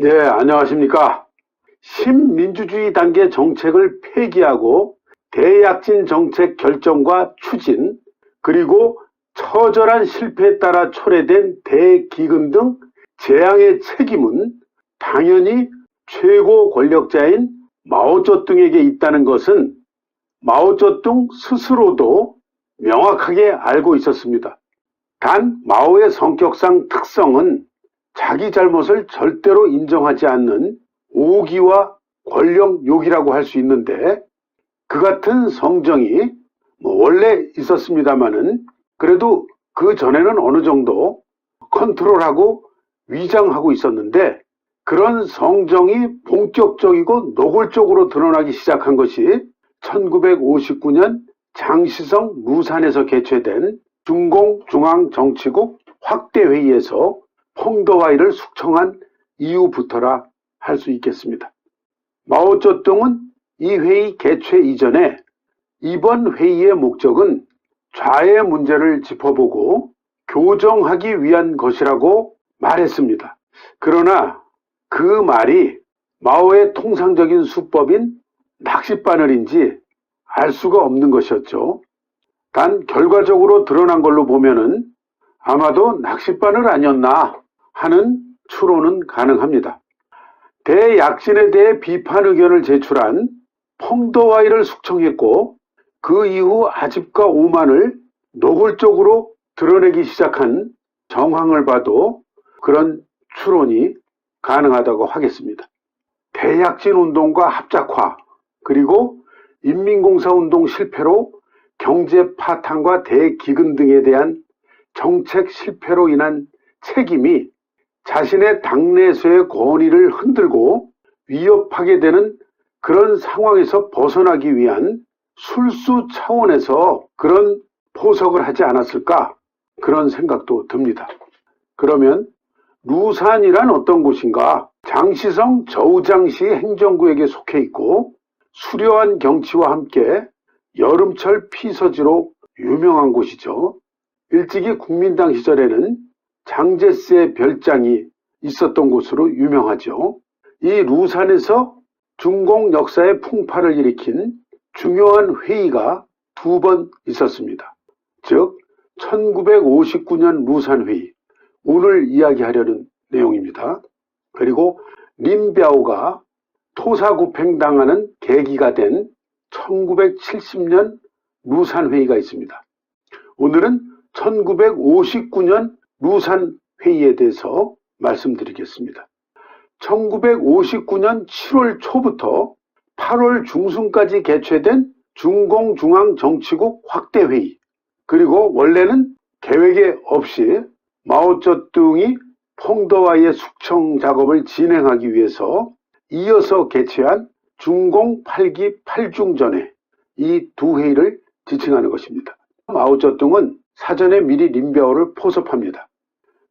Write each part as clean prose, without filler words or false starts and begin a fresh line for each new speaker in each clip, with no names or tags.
네, 안녕하십니까. 신민주주의 단계 정책을 폐기하고 대약진 정책 결정과 추진, 그리고 처절한 실패에 따라 초래된 대기근 등 재앙의 책임은 당연히 최고 권력자인 마오쩌둥에게 있다는 것은 마오쩌둥 스스로도 명확하게 알고 있었습니다. 단 마오의 성격상 특성은 자기 잘못을 절대로 인정하지 않는 오기와 권력욕이라고 할 수 있는데, 그 같은 성정이 원래 있었습니다마는 그래도 그 전에는 어느 정도 컨트롤하고 위장하고 있었는데, 그런 성정이 본격적이고 노골적으로 드러나기 시작한 것이 1959년 장시성 루산에서 개최된 중공중앙정치국 확대회의에서 펑더와이를 숙청한 이후부터라 할 수 있겠습니다. 마오쩌둥은 이 회의 개최 이전에 이번 회의의 목적은 좌의 문제를 짚어보고 교정하기 위한 것이라고 말했습니다. 그러나 그 말이 마오의 통상적인 수법인 낚싯바늘인지 알 수가 없는 것이었죠. 단 결과적으로 드러난 걸로 보면은 아마도 낚싯바늘 아니었나 하는 추론은 가능합니다. 대약진에 대해 비판 의견을 제출한 펑더와이를 숙청했고, 그 이후 아집과 오만을 노골적으로 드러내기 시작한 정황을 봐도 그런 추론이 가능하다고 하겠습니다. 대약진 운동과 합작화, 그리고 인민공사운동 실패로 경제 파탄과 대기근 등에 대한 정책 실패로 인한 책임이 자신의 당내에서의 권위를 흔들고 위협하게 되는 그런 상황에서 벗어나기 위한 술수 차원에서 그런 포석을 하지 않았을까, 그런 생각도 듭니다. 그러면 루산이란 어떤 곳인가? 장시성 저우장시 행정구역에 속해 있고 수려한 경치와 함께 여름철 피서지로 유명한 곳이죠. 일찍이 국민당 시절에는 장제스의 별장이 있었던 곳으로 유명하죠. 이 루산에서 중공 역사의 풍파를 일으킨 중요한 회의가 두 번 있었습니다. 즉 1959년 루산회의, 오늘 이야기하려는 내용입니다. 그리고 린비아오가 토사구팽당하는 계기가 된 1970년 루산회의가 있습니다. 오늘은 1959년 루산회의에 대해서 말씀드리겠습니다. 1959년 7월 초부터 8월 중순까지 개최된 중공중앙정치국 확대회의, 그리고 원래는 계획에 없이 마오쩌둥이 펑더와이의 숙청 작업을 진행하기 위해서 이어서 개최한 중공 8기 8중전회, 이 두 회의를 지칭하는 것입니다. 마오쩌둥은 사전에 미리 린비아오를 포섭합니다.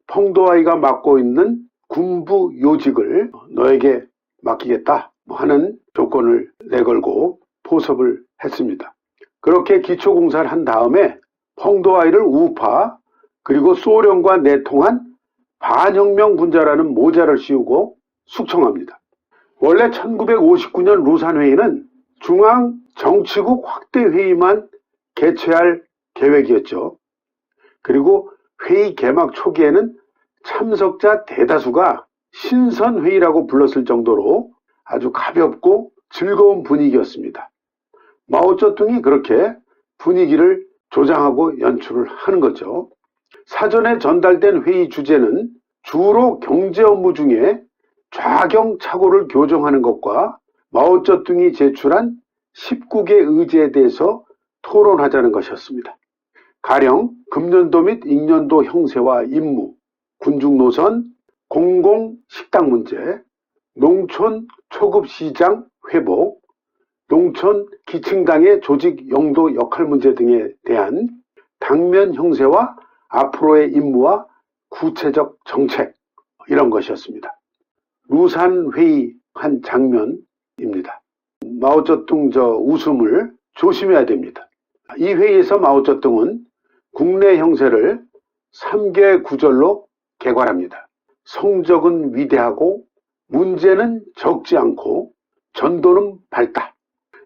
펑더와이가 맡고 있는 군부 요직을 너에게 맡기겠다 하는 조건을 내걸고 포섭을 했습니다. 그렇게 기초공사를 한 다음에 펑더와이를 우파, 그리고 소련과 내통한 반혁명 분자라는 모자를 씌우고 숙청합니다. 원래 1959년 루산회의는 중앙정치국 확대회의만 개최할 계획이었죠. 그리고 회의 개막 초기에는 참석자 대다수가 신선회의라고 불렀을 정도로 아주 가볍고 즐거운 분위기였습니다. 마오쩌둥이 그렇게 분위기를 조장하고 연출을 하는 거죠. 사전에 전달된 회의 주제는 주로 경제 업무 중에 좌경착오를 교정하는 것과 마오쩌둥이 제출한 19개 의제에 대해서 토론하자는 것이었습니다. 가령 금년도 및 익년도 형세와 임무, 군중노선, 공공식당 문제, 농촌 초급시장 회복, 농촌 기층당의 조직 용도 역할 문제 등에 대한 당면 형세와 앞으로의 임무와 구체적 정책, 이런 것이었습니다. 루산 회의 한 장면입니다. 마오쩌둥 웃음을 조심해야 됩니다. 이 회의에서 마오쩌둥은 국내 형세를 3개 구절로 개괄합니다. 성적은 위대하고 문제는 적지 않고 전도는 밝다.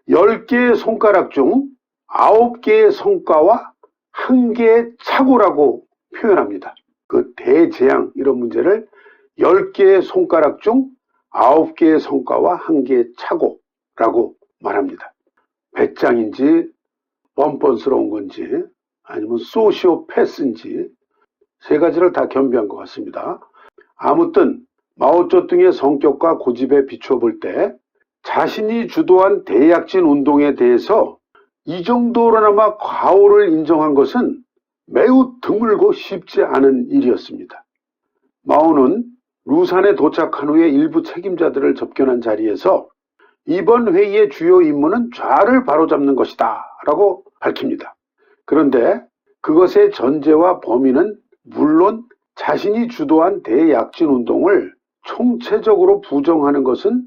10개의 손가락 중 9개의 성과와 1개의 착오라고 표현합니다. 그 대재앙 이런 문제를 10개의 손가락 중 9개의 성과와 1개의 착오라고 말합니다. 배짱인지 뻔뻔스러운 건지 아니면 소시오패스인지 세 가지를 다 겸비한 것 같습니다. 아무튼 마오쩌둥의 성격과 고집에 비추어 볼 때 자신이 주도한 대약진 운동에 대해서 이 정도로나마 과오를 인정한 것은 매우 드물고 쉽지 않은 일이었습니다. 마오는 루산에 도착한 후에 일부 책임자들을 접견한 자리에서 이번 회의의 주요 임무는 좌를 바로잡는 것이다 라고 밝힙니다. 그런데 그것의 전제와 범위는 물론 자신이 주도한 대약진 운동을 총체적으로 부정하는 것은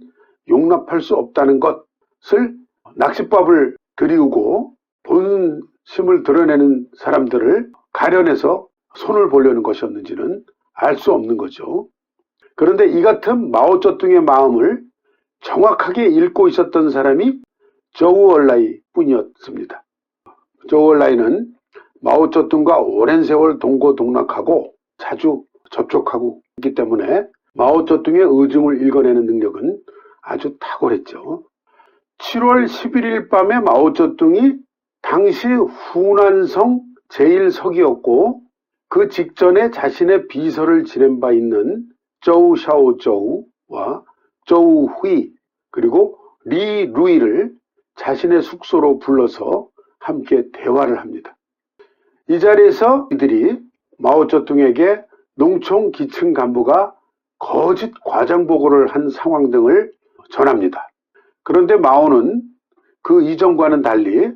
용납할 수 없다는 것을 낚싯밥을 들이우고 본심을 드러내는 사람들을 가려내서 손을 보려는 것이었는지는 알 수 없는 거죠. 그런데 이 같은 마오쩌둥의 마음을 정확하게 읽고 있었던 사람이 조우얼라이 뿐이었습니다. 조우얼라이는 마오쩌둥과 오랜 세월 동고동락하고 자주 접촉하고 있기 때문에 마오쩌둥의 의중을 읽어내는 능력은 아주 탁월했죠. 7월 11일 밤에 마오쩌둥이 당시 후난성 제1석이었고 그 직전에 자신의 비서를 지낸 바 있는 조우 샤오조우와 조우 후이 그리고 리 루이를 자신의 숙소로 불러서 함께 대화를 합니다. 이 자리에서 이들이 마오쩌둥에게 농총 기층 간부가 거짓 과장 보고를 한 상황 등을 전합니다. 그런데 마오는 그 이전과는 달리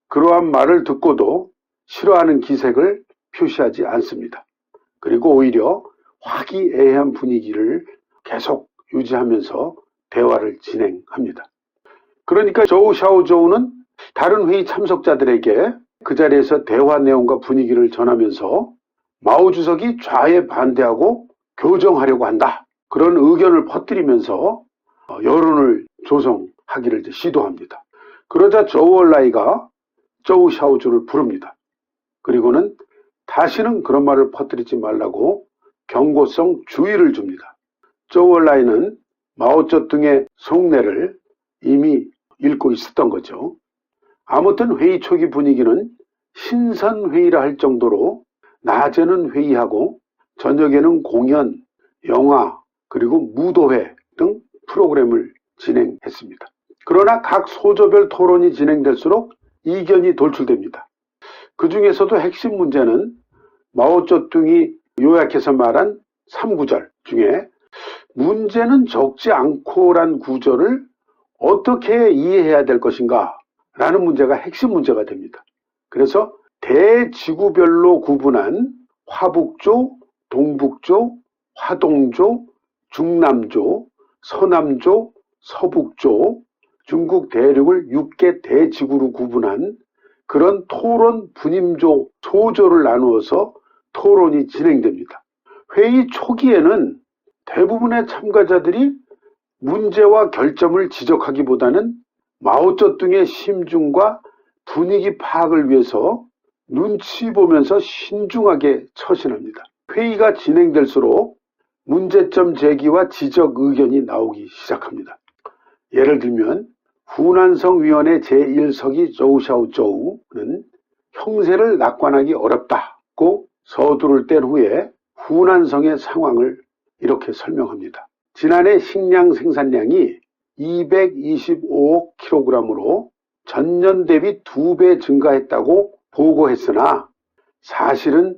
그러한 말을 듣고도 싫어하는 기색을 표시하지 않습니다. 그리고 오히려 화기애애한 분위기를 계속 유지하면서 대화를 진행합니다. 그러니까 조우 샤오조우는 다른 회의 참석자들에게 그 자리에서 대화 내용과 분위기를 전하면서 마오 주석이 좌에 반대하고 교정하려고 한다. 그런 의견을 퍼뜨리면서 여론을 조성하기를 시도합니다. 그러자 조우얼라이가 조우 샤오주를 부릅니다. 그리고는 다시는 그런 말을 퍼뜨리지 말라고 경고성 주의를 줍니다. 조우얼라이는 마오쩌둥의 속내를 이미 읽고 있었던 거죠. 아무튼 회의 초기 분위기는 신선회의라 할 정도로 낮에는 회의하고 저녁에는 공연, 영화, 그리고 무도회 등 프로그램을 진행했습니다. 그러나 각 소조별 토론이 진행될수록 이견이 돌출됩니다. 그 중에서도 핵심 문제는 마오쩌둥이 요약해서 말한 3구절 중에 문제는 적지 않고란 구절을 어떻게 이해해야 될 것인가 라는 문제가 핵심 문제가 됩니다. 그래서 대지구별로 구분한 화북조, 동북조, 화동조, 중남조, 서남조, 서북조, 중국 대륙을 6개 대지구로 구분한 그런 토론 분임조, 소조를 나누어서 토론이 진행됩니다. 회의 초기에는 대부분의 참가자들이 문제와 결점을 지적하기보다는 마오쩌둥의 심중과 분위기 파악을 위해서 눈치 보면서 신중하게 처신합니다. 회의가 진행될수록 문제점 제기와 지적 의견이 나오기 시작합니다. 예를 들면 후난성위원회 제1석이 조우샤오조우는 형세를 낙관하기 어렵다고 서두를 뗀 후에 후난성의 상황을 이렇게 설명합니다. 지난해 식량 생산량이 225억 kg으로 전년 대비 2배 증가했다고 보고했으나 사실은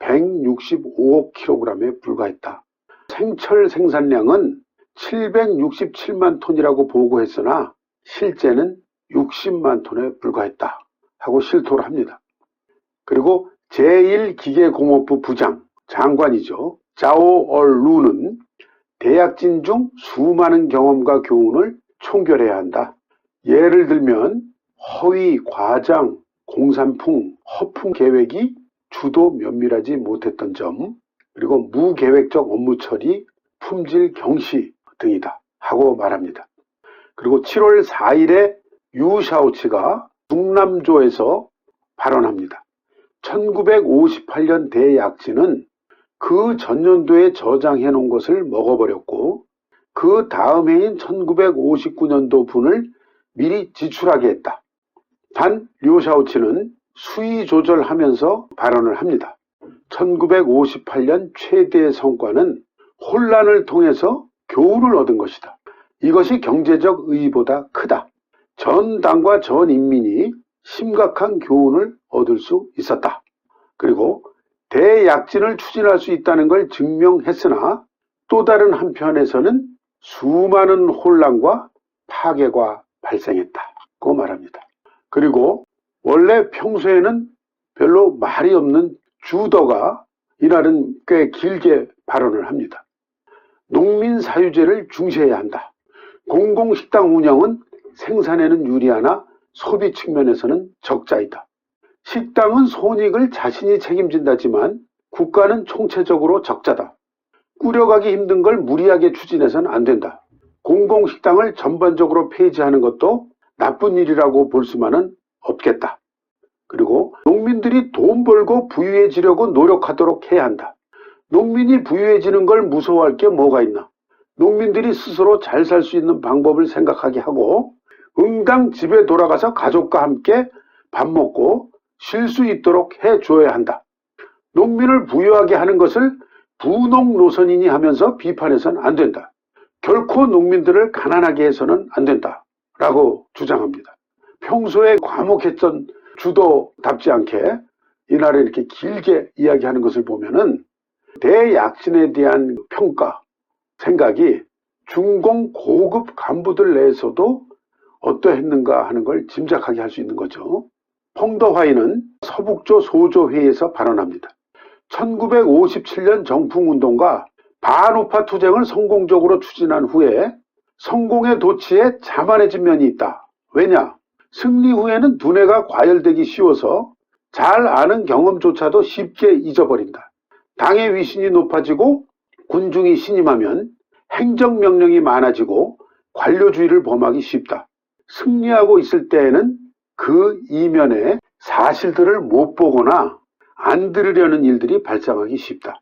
165억 kg에 불과했다. 생철 생산량은 767만 톤이라고 보고했으나 실제는 60만 톤에 불과했다 하고 실토를 합니다. 그리고 제1기계공업부 부장, 장관이죠. 자오얼루는 대약진 중 수많은 경험과 교훈을 총결해야 한다. 예를 들면 허위, 과장, 공산풍, 허풍 계획이 주도 면밀하지 못했던 점, 그리고 무계획적 업무 처리, 품질 경시 등이다 하고 말합니다. 그리고 7월 4일에 류샤오치가 중남조에서 발언합니다. 1958년 대약진은 그 전년도에 저장해 놓은 것을 먹어버렸고 그 다음 해인 1959년도 분을 미리 지출하게 했다. 단 류샤오치는 수위 조절하면서 발언을 합니다. 1958년 최대의 성과는 혼란을 통해서 교훈을 얻은 것이다. 이것이 경제적 의의보다 크다. 전 당과 전 인민이 심각한 교훈을 얻을 수 있었다. 그리고 대약진을 추진할 수 있다는 걸 증명했으나 또 다른 한편에서는 수많은 혼란과 파괴가 발생했다고 말합니다. 그리고 원래 평소에는 별로 말이 없는 주더가 이날은 꽤 길게 발언을 합니다. 농민 사유제를 중시해야 한다. 공공식당 운영은 생산에는 유리하나 소비 측면에서는 적자이다. 식당은 손익을 자신이 책임진다지만 국가는 총체적으로 적자다. 꾸려가기 힘든 걸 무리하게 추진해서는 안 된다. 공공식당을 전반적으로 폐지하는 것도 나쁜 일이라고 볼 수만은 없겠다. 그리고 농민들이 돈 벌고 부유해지려고 노력하도록 해야 한다. 농민이 부유해지는 걸 무서워할 게 뭐가 있나. 농민들이 스스로 잘 살 수 있는 방법을 생각하게 하고 응당 집에 돌아가서 가족과 함께 밥 먹고 쉴 수 있도록 해줘야 한다. 농민을 부유하게 하는 것을 부농 노선이니 하면서 비판해서는 안 된다. 결코 농민들을 가난하게 해서는 안 된다 라고 주장합니다. 평소에 과묵했던 주도답지 않게 이날에 이렇게 길게 이야기하는 것을 보면은 대약진에 대한 평가, 생각이 중공 고급 간부들 내에서도 어떠했는가 하는 걸 짐작하게 할 수 있는 거죠. 펑더화이는 서북조 소조회의에서 발언합니다. 1957년 정풍운동과 반우파 투쟁을 성공적으로 추진한 후에 성공의 도취에 자만해진 면이 있다. 왜냐? 승리 후에는 두뇌가 과열되기 쉬워서 잘 아는 경험조차도 쉽게 잊어버린다. 당의 위신이 높아지고 군중이 신임하면 행정명령이 많아지고 관료주의를 범하기 쉽다. 승리하고 있을 때에는 그 이면의 사실들을 못 보거나 안 들으려는 일들이 발생하기 쉽다.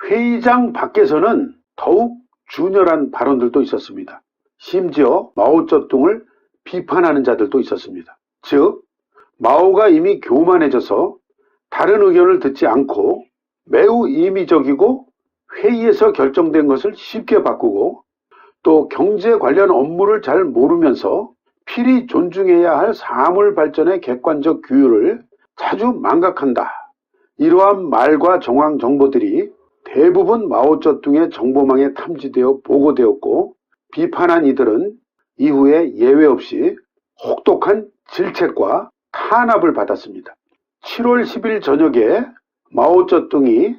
회의장 밖에서는 더욱 준열한 발언들도 있었습니다. 심지어 마오쩌둥을 비판하는 자들도 있었습니다. 즉, 마오가 이미 교만해져서 다른 의견을 듣지 않고 매우 임의적이고 회의에서 결정된 것을 쉽게 바꾸고 또 경제 관련 업무를 잘 모르면서 필히 존중해야 할 사물 발전의 객관적 규율을 자주 망각한다. 이러한 말과 정황 정보들이 대부분 마오쩌둥의 정보망에 탐지되어 보고되었고 비판한 이들은 이후에 예외 없이 혹독한 질책과 탄압을 받았습니다. 7월 10일 저녁에 마오쩌둥이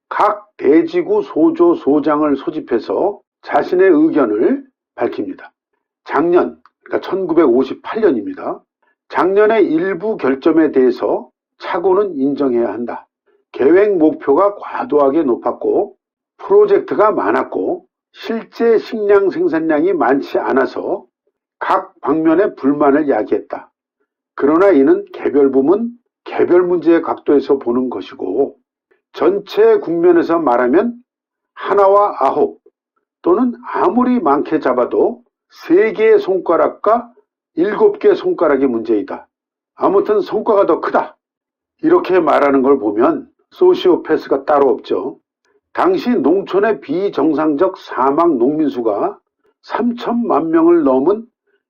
각 대지구 소조 소장을 소집해서 자신의 의견을 밝힙니다. 작년, 그러니까 1958년입니다. 작년의 일부 결점에 대해서 착오는 인정해야 한다. 계획 목표가 과도하게 높았고 프로젝트가 많았고 실제 식량 생산량이 많지 않아서 각 방면의 불만을 야기했다. 그러나 이는 개별 부문, 개별 문제의 각도에서 보는 것이고 전체 국면에서 말하면 하나와 아홉 또는 아무리 많게 잡아도 3개의 손가락과 7개의 손가락의 문제이다. 아무튼 성과가 더 크다. 이렇게 말하는 걸 보면 소시오패스가 따로 없죠. 당시 농촌의 비정상적 사망 농민 수가 3천만 명을 넘은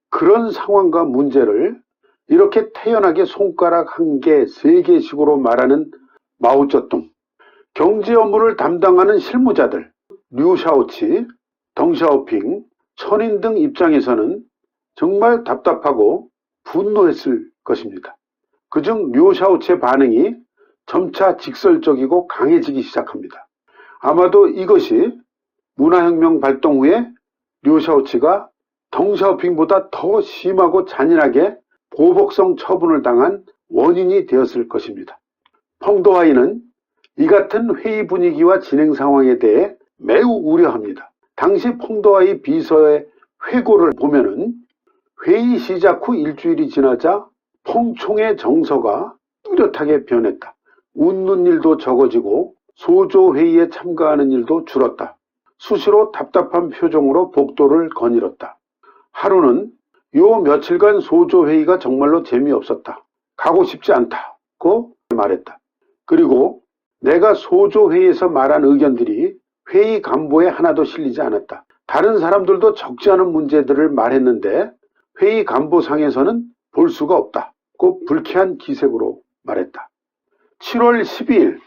그런 상황과 문제를 이렇게 태연하게 손가락 1개, 3개씩으로 말하는 마오쩌둥. 경제 업무를 담당하는 실무자들, 류샤오치, 덩샤오핑, 천인 등 입장에서는 정말 답답하고 분노했을 것입니다. 그중 류샤오치의 반응이 점차 직설적이고 강해지기 시작합니다. 아마도 이것이 문화혁명 발동 후에 류샤오치가 덩샤오핑보다 더 심하고 잔인하게 보복성 처분을 당한 원인이 되었을 것입니다. 펑더화이는 이 같은 회의 분위기와 진행 상황에 대해 매우 우려합니다. 당시 펑도아이 비서의 회고를 보면은 회의 시작 후 일주일이 지나자 펑총의 정서가 뚜렷하게 변했다. 웃는 일도 적어지고 소조 회의에 참가하는 일도 줄었다. 수시로 답답한 표정으로 복도를 거닐었다. 하루는 요 며칠간 소조 회의가 정말로 재미없었다. 가고 싶지 않다고 말했다. 그리고 내가 소조 회의에서 말한 의견들이 회의 간보에 하나도 실리지 않았다. 다른 사람들도 적지 않은 문제들을 말했는데 회의 간보상에서는 볼 수가 없다고 불쾌한 기색으로 말했다. 7월 12일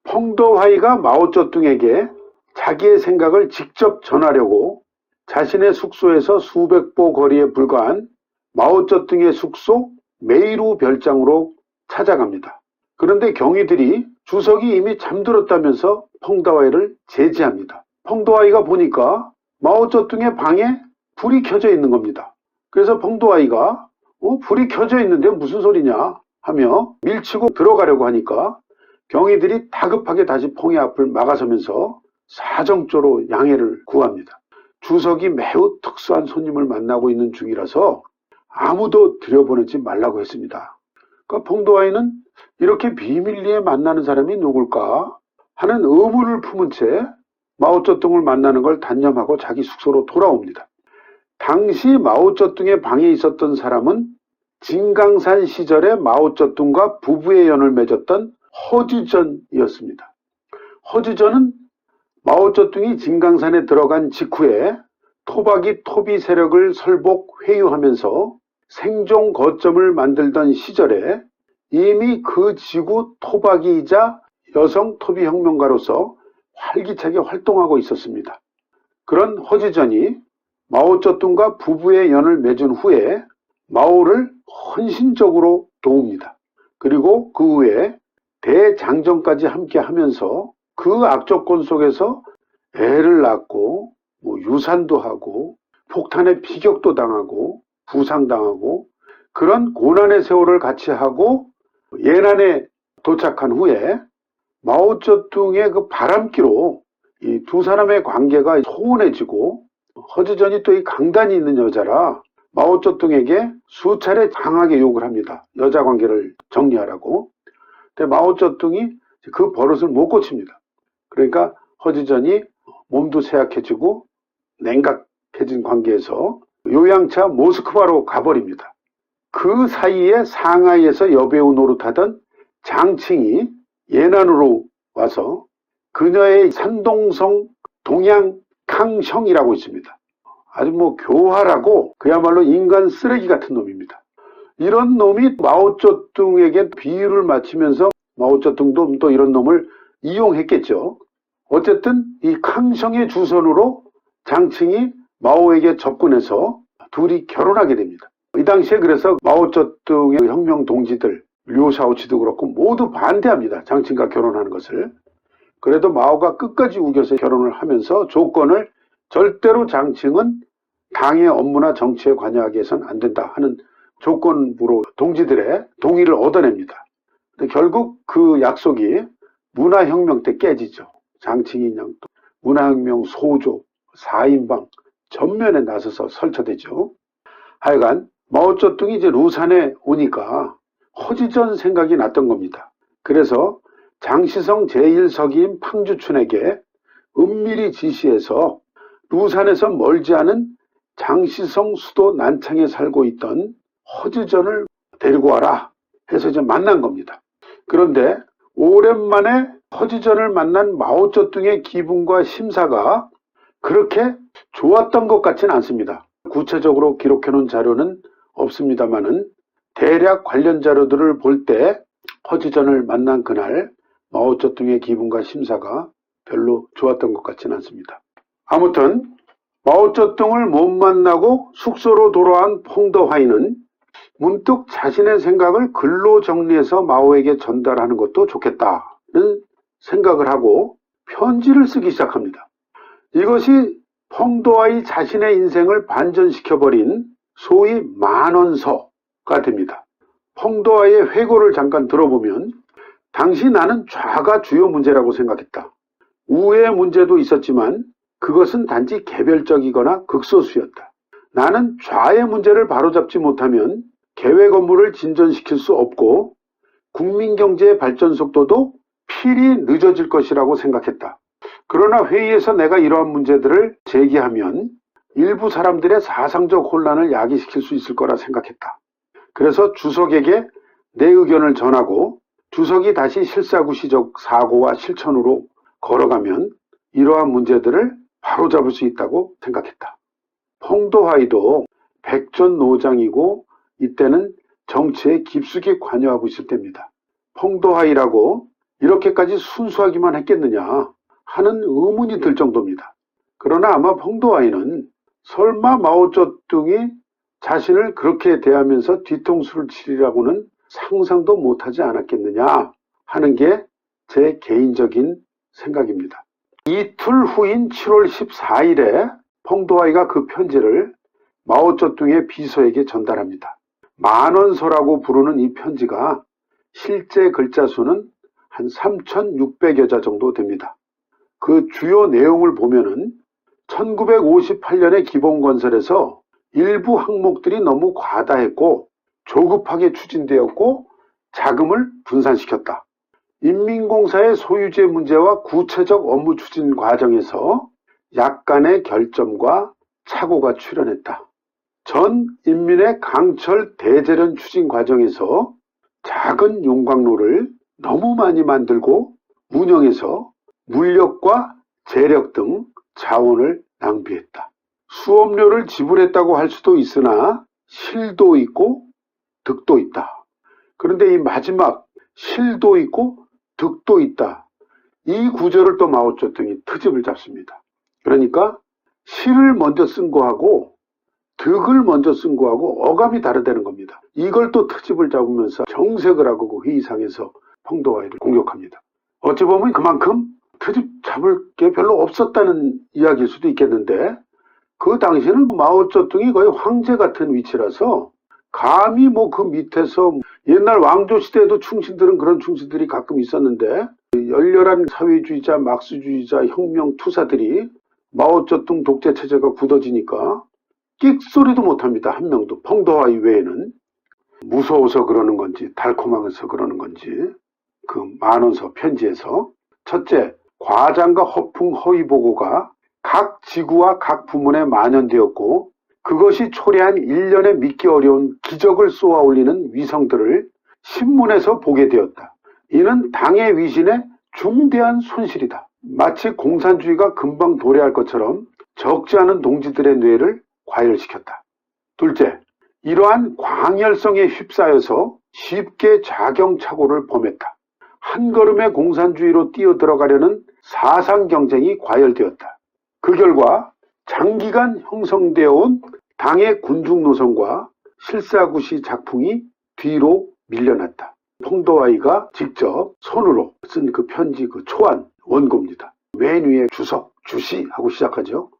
펑도하이가 마오쩌둥에게 자기의 생각을 직접 전하려고 자신의 숙소에서 수백 보 거리에 불과한 마오쩌둥의 숙소 메이루 별장으로 찾아갑니다. 그런데 경위들이 주석이 이미 잠들었다면서 펑도하이를 제지합니다. 펑도하이가 보니까 마오쩌둥의 방에 불이 켜져 있는 겁니다. 그래서 펑도하이가 불이 켜져 있는데 무슨 소리냐 하며 밀치고 들어가려고 하니까 경위들이 다급하게 다시 펑의 앞을 막아서면서 사정조로 양해를 구합니다. 주석이 매우 특수한 손님을 만나고 있는 중이라서 아무도 들여보내지 말라고 했습니다. 그러니까 펑도하이는 이렇게 비밀리에 만나는 사람이 누굴까 하는 의문을 품은 채 마오쩌둥을 만나는 걸 단념하고 자기 숙소로 돌아옵니다. 당시 마오쩌둥의 방에 있었던 사람은 진강산 시절에 마오쩌둥과 부부의 연을 맺었던 허지전이었습니다. 허지전은 마오쩌둥이 진강산에 들어간 직후에 토박이 토비 세력을 설복 회유하면서 생존 거점을 만들던 시절에 이미 그 지구 토박이이자 여성 토비 혁명가로서 활기차게 활동하고 있었습니다. 그런 허지전이 마오쩌둥과 부부의 연을 맺은 후에 마오를 헌신적으로 도웁니다. 그리고 그 후에 대장정까지 함께 하면서 그 악조건 속에서 애를 낳고 유산도 하고 폭탄에 피격도 당하고 부상당하고 그런 고난의 세월을 같이 하고 예난에 도착한 후에 마오쩌둥의 그 바람기로 이 두 사람의 관계가 소원해지고 허지전이 또 이 강단이 있는 여자라 마오쩌둥에게 수차례 강하게 욕을 합니다. 여자 관계를 정리하라고. 근데 마오쩌둥이 그 버릇을 못 고칩니다. 그러니까 허지전이 몸도 쇠약해지고 냉각해진 관계에서 요양차 모스크바로 가버립니다. 그 사이에 상하이에서 여배우 노릇하던 장칭이 예난으로 와서 그녀의 산동성 동양캉형이라고 있습니다. 아주 교활하고 그야말로 인간 쓰레기 같은 놈입니다. 이런 놈이 마오쩌둥에게 비유를 맞추면서 마오쩌둥도 또 이런 놈을 이용했겠죠. 어쨌든 이 캉형의 주선으로 장칭이 마오에게 접근해서 둘이 결혼하게 됩니다. 이 당시에 그래서 마오쩌둥의 혁명 동지들 류샤오치도 그렇고 모두 반대합니다. 장칭과 결혼하는 것을. 그래도 마오가 끝까지 우겨서 결혼을 하면서 조건을 절대로 장칭은 당의 업무나 정치에 관여하게 해서는 안 된다 하는 조건부로 동지들의 동의를 얻어냅니다. 근데 결국 그 약속이 문화혁명 때 깨지죠. 장칭이 그냥 또 문화혁명 소조 4인방 전면에 나서서 설쳐되죠. 하여간 마오쩌둥이 이제 루산에 오니까 허지전 생각이 났던 겁니다. 그래서 장시성 제1서기인 팡주춘에게 은밀히 지시해서 루산에서 멀지 않은 장시성 수도 난창에 살고 있던 허지전을 데리고 와라 해서 이제 만난 겁니다. 그런데 오랜만에 허지전을 만난 마오쩌둥의 기분과 심사가 그렇게 좋았던 것 같지는 않습니다. 구체적으로 기록해놓은 자료는 없습니다만은 대략 관련 자료들을 볼 때 허지전을 만난 그날 마오쩌둥의 기분과 심사가 별로 좋았던 것 같지는 않습니다. 아무튼 마오쩌둥을 못 만나고 숙소로 돌아온 펑도하이는 문득 자신의 생각을 글로 정리해서 마오에게 전달하는 것도 좋겠다는 생각을 하고 편지를 쓰기 시작합니다. 이것이 펑도하이 자신의 인생을 반전시켜버린 소위 만원서가 됩니다. 펑도하이의 회고를 잠깐 들어보면 당시 나는 좌가 주요 문제라고 생각했다. 우의 문제도 있었지만 그것은 단지 개별적이거나 극소수였다. 나는 좌의 문제를 바로잡지 못하면 계획 업무를 진전시킬 수 없고 국민 경제의 발전 속도도 필히 늦어질 것이라고 생각했다. 그러나 회의에서 내가 이러한 문제들을 제기하면 일부 사람들의 사상적 혼란을 야기시킬 수 있을 거라 생각했다. 그래서 주석에게 내 의견을 전하고 주석이 다시 실사구시적 사고와 실천으로 걸어가면 이러한 문제들을 바로잡을 수 있다고 생각했다. 펑도하이도 백전노장이고 이때는 정치에 깊숙이 관여하고 있을 때입니다. 펑도하이라고 이렇게까지 순수하기만 했겠느냐 하는 의문이 들 정도입니다. 그러나 아마 펑도하이는 설마 마오쩌둥이 자신을 그렇게 대하면서 뒤통수를 치리라고는 상상도 못하지 않았겠느냐 하는 게 제 개인적인 생각입니다. 이틀 후인 7월 14일에 펑도하이가 그 편지를 마오쩌둥의 비서에게 전달합니다. 만원서라고 부르는 이 편지가 실제 글자 수는 한 3,600여 자 정도 됩니다. 그 주요 내용을 보면은 1958년에 기본건설에서 일부 항목들이 너무 과다했고 조급하게 추진되었고 자금을 분산시켰다. 인민공사의 소유재 문제와 구체적 업무 추진 과정에서 약간의 결점과 착오가 출현했다. 전 인민의 강철 대재련 추진 과정에서 작은 용광로를 너무 많이 만들고 운영해서 물력과 재력 등 자원을 낭비했다. 수업료를 지불했다고 할 수도 있으나 실도 있고 득도 있다. 그런데 이 마지막 실도 있고 득도 있다. 이 구절을 또 마오쩌둥이 트집을 잡습니다. 그러니까 실을 먼저 쓴 거하고 득을 먼저 쓴 거하고 어감이 다르다는 겁니다. 이걸 또 트집을 잡으면서 정색을 하고 그 회의상에서 펑도하이를 공격합니다. 어찌 보면 그만큼 트집 잡을 게 별로 없었다는 이야기일 수도 있겠는데 그 당시에는 마오쩌둥이 거의 황제 같은 위치라서 감히 뭐 그 밑에서 옛날 왕조 시대에도 충신들은 그런 충신들이 가끔 있었는데 열렬한 사회주의자, 막스주의자, 혁명 투사들이 마오쩌둥 독재 체제가 굳어지니까 끽소리도 못합니다. 한 명도. 펑도하이 외에는. 무서워서 그러는 건지 달콤하면서 그러는 건지 그 만원서 편지에서 첫째, 과장과 허풍 허위 보고가 각 지구와 각 부문에 만연되었고 그것이 초래한 일련의 믿기 어려운 기적을 쏘아 올리는 위성들을 신문에서 보게 되었다. 이는 당의 위신에 중대한 손실이다. 마치 공산주의가 금방 도래할 것처럼 적지 않은 동지들의 뇌를 과열시켰다. 둘째, 이러한 광열성에 휩싸여서 쉽게 자경착오를 범했다. 한 걸음의 공산주의로 뛰어들어가려는 사상 경쟁이 과열되었다. 그 결과 장기간 형성되어 온 당의 군중 노선과 실사구시 작풍이 뒤로 밀려났다. 펑도하이가 직접 손으로 쓴 그 편지 그 초안 원고입니다. 맨 위에 주석, 주시 하고 시작하죠.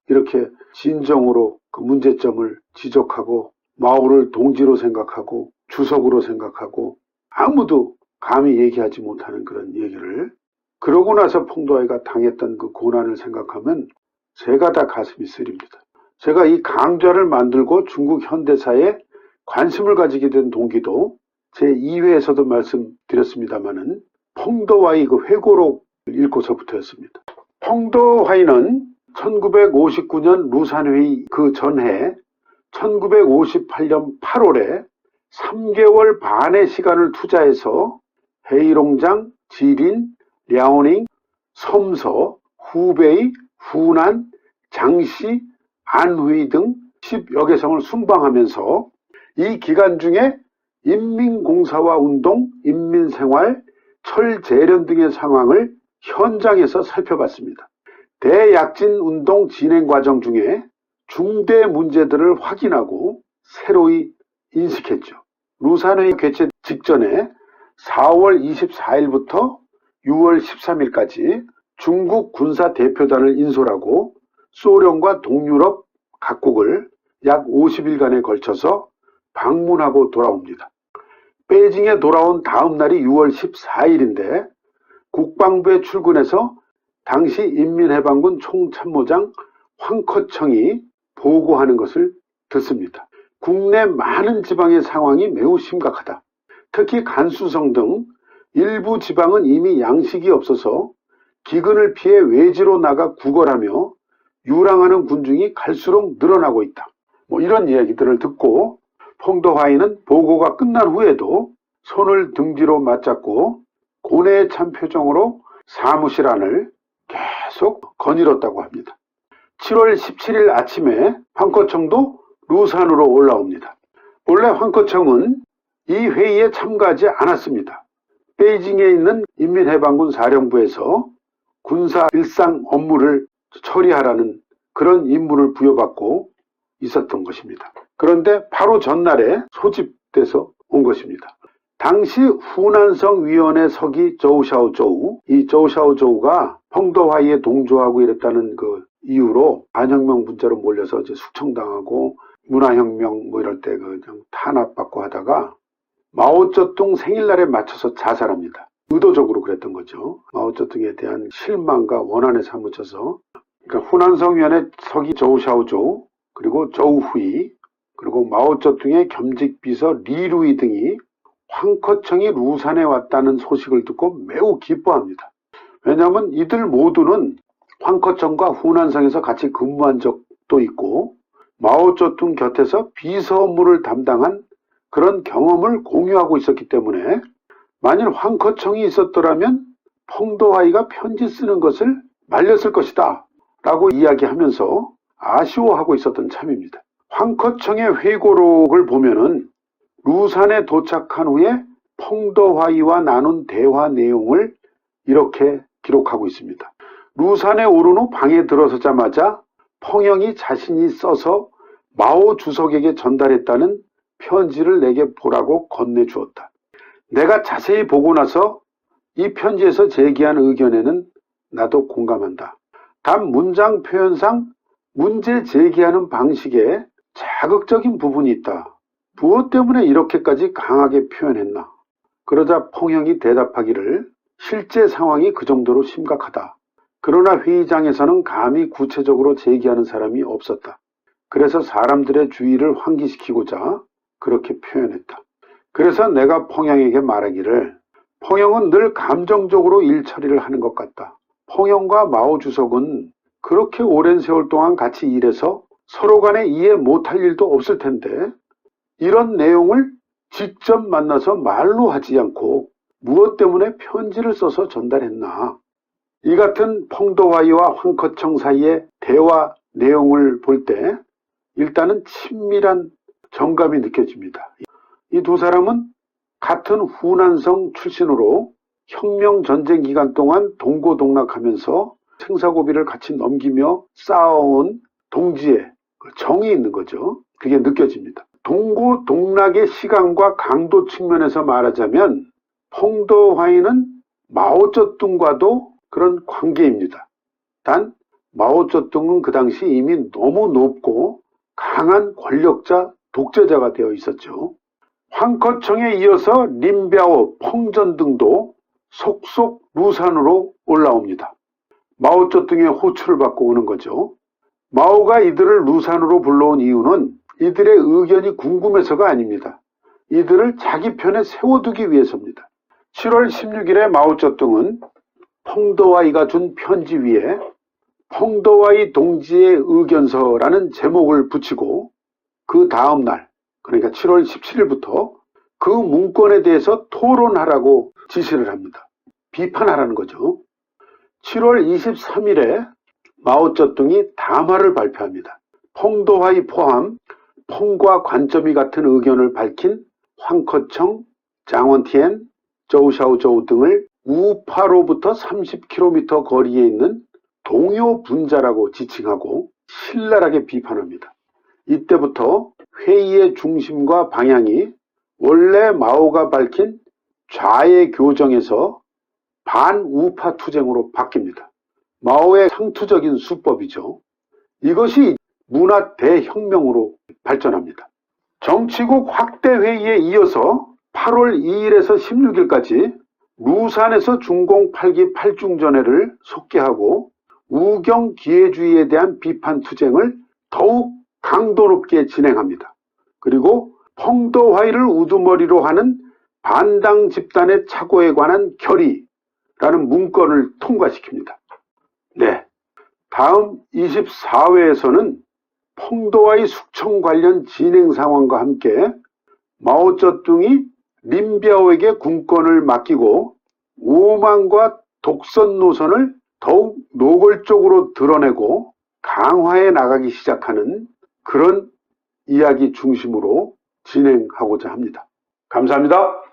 이렇게 진정으로 그 문제점을 지적하고 마오를 동지로 생각하고 주석으로 생각하고 아무도 감히 얘기하지 못하는 그런 얘기를 그러고 나서 펑도하이가 당했던 그 고난을 생각하면 제가 다 가슴이 쓰립니다. 제가 이 강좌를 만들고 중국 현대사에 관심을 가지게 된 동기도 제 2회에서도 말씀드렸습니다마는 펑도하이 그 회고록 읽고서부터였습니다. 펑도하이는 1959년 루산회의 그 전해 1958년 8월에 3개월 반의 시간을 투자해서 헤이롱장, 지린, 랴오닝, 섬서, 후베이, 후난, 장시, 안휘 등 10여 개성을 순방하면서 이 기간 중에 인민공사화 운동, 인민생활, 철재련 등의 상황을 현장에서 살펴봤습니다. 대약진운동 진행 과정 중에 중대 문제들을 확인하고 새로이 인식했죠. 루산회의 개최 직전에 4월 24일부터 6월 13일까지 중국 군사 대표단을 인솔하고 소련과 동유럽 각국을 약 50일간에 걸쳐서 방문하고 돌아옵니다. 베이징에 돌아온 다음 날이 6월 14일인데 국방부에 출근해서 당시 인민해방군 총참모장 황커청이 보고하는 것을 듣습니다. 국내 많은 지방의 상황이 매우 심각하다. 특히 간수성 등 일부 지방은 이미 양식이 없어서 기근을 피해 외지로 나가 구걸하며 유랑하는 군중이 갈수록 늘어나고 있다. 이런 이야기들을 듣고 펑도화이는 보고가 끝난 후에도 손을 등 뒤로 맞잡고 고뇌에 찬 표정으로 사무실 안을 계속 거닐었다고 합니다. 7월 17일 아침에 황커청도 루산으로 올라옵니다. 원래 황커청은 이 회의에 참가하지 않았습니다. 베이징에 있는 인민해방군 사령부에서 군사 일상 업무를 처리하라는 그런 임무를 부여받고 있었던 것입니다. 그런데 바로 전날에 소집돼서 온 것입니다. 당시 후난성 위원회 서기 조우샤오조우, 이 조우샤오조우가 펑도화이에 동조하고 이랬다는 그 이유로 반혁명 분자로 몰려서 이제 숙청당하고 문화혁명 이럴 때 그냥 탄압받고 하다가 마오쩌둥 생일날에 맞춰서 자살합니다. 의도적으로 그랬던 거죠. 마오쩌둥에 대한 실망과 원한에 사무쳐서. 그러니까 후난성위원회 서기 조우샤오조우, 그리고 조우후이, 그리고 마오쩌둥의 겸직비서 리루이 등이 황커청이 루산에 왔다는 소식을 듣고 매우 기뻐합니다. 왜냐하면 이들 모두는 황커청과 후난성에서 같이 근무한 적도 있고 마오쩌둥 곁에서 비서 업무를 담당한 그런 경험을 공유하고 있었기 때문에 만일 황커청이 있었더라면 펑도화이가 편지 쓰는 것을 말렸을 것이다 라고 이야기하면서 아쉬워하고 있었던 참입니다. 황커청의 회고록을 보면은 루산에 도착한 후에 펑도화이와 나눈 대화 내용을 이렇게 기록하고 있습니다. 루산에 오른 후 방에 들어서자마자 펑영이 자신이 써서 마오 주석에게 전달했다는 편지를 내게 보라고 건네주었다. 내가 자세히 보고 나서 이 편지에서 제기한 의견에는 나도 공감한다. 단 문장 표현상 문제 제기하는 방식에 자극적인 부분이 있다. 무엇 때문에 이렇게까지 강하게 표현했나? 그러자 펑영이 대답하기를 실제 상황이 그 정도로 심각하다. 그러나 회의장에서는 감히 구체적으로 제기하는 사람이 없었다. 그래서 사람들의 주의를 환기시키고자 그렇게 표현했다. 그래서 내가 펑영에게 말하기를 펑영은 늘 감정적으로 일 처리를 하는 것 같다. 펑영과 마오 주석은 그렇게 오랜 세월 동안 같이 일해서 서로 간에 이해 못할 일도 없을 텐데 이런 내용을 직접 만나서 말로 하지 않고 무엇 때문에 편지를 써서 전달했나. 이 같은 펑도화이와 황커청 사이의 대화 내용을 볼 때 일단은 친밀한 정감이 느껴집니다. 이 두 사람은 같은 후난성 출신으로 혁명 전쟁 기간 동안 동고동락하면서 생사고비를 같이 넘기며 쌓아온 동지의 정이 있는 거죠. 그게 느껴집니다. 동고동락의 시간과 강도 측면에서 말하자면 펑도화이는 마오쩌둥과도 그런 관계입니다. 단 마오쩌둥은 그 당시 이미 너무 높고 강한 권력자, 독재자가 되어 있었죠. 황커청에 이어서 린비아오, 펑전 등도 속속 루산으로 올라옵니다. 마오쩌둥의 호출을 받고 오는 거죠. 마오가 이들을 루산으로 불러온 이유는 이들의 의견이 궁금해서가 아닙니다. 이들을 자기 편에 세워두기 위해서입니다. 7월 16일에 마오쩌둥은 펑도화이가 준 편지 위에 펑도화이 동지의 의견서라는 제목을 붙이고 그 다음 날, 그러니까 7월 17일부터 그 문건에 대해서 토론하라고 지시를 합니다. 비판하라는 거죠. 7월 23일에 마오쩌둥이 담화를 발표합니다. 펑도화이 포함 펑과 관점이 같은 의견을 밝힌 황커청, 장원티엔, 조우샤오조우 등을 우파로부터 30km 거리에 있는 동요 분자라고 지칭하고 신랄하게 비판합니다. 이때부터 회의의 중심과 방향이 원래 마오가 밝힌 좌의 교정에서 반우파 투쟁으로 바뀝니다. 마오의 상투적인 수법이죠. 이것이 문화 대혁명으로 발전합니다. 정치국 확대 회의에 이어서 8월 2일에서 16일까지 루산에서 중공 8기 8중전해를 속개하고 우경 기회주의에 대한 비판 투쟁을 더욱 강도 높게 진행합니다. 그리고 펑더화이를 우두머리로 하는 반당 집단의 착오에 관한 결의라는 문건을 통과시킵니다. 네, 다음 24회에서는 펑더화이 숙청 관련 진행 상황과 함께 마오쩌둥이 린비아오에게 군권을 맡기고 오만과 독선 노선을 더욱 노골적으로 드러내고 강화해 나가기 시작하는 그런 이야기 중심으로 진행하고자 합니다. 감사합니다.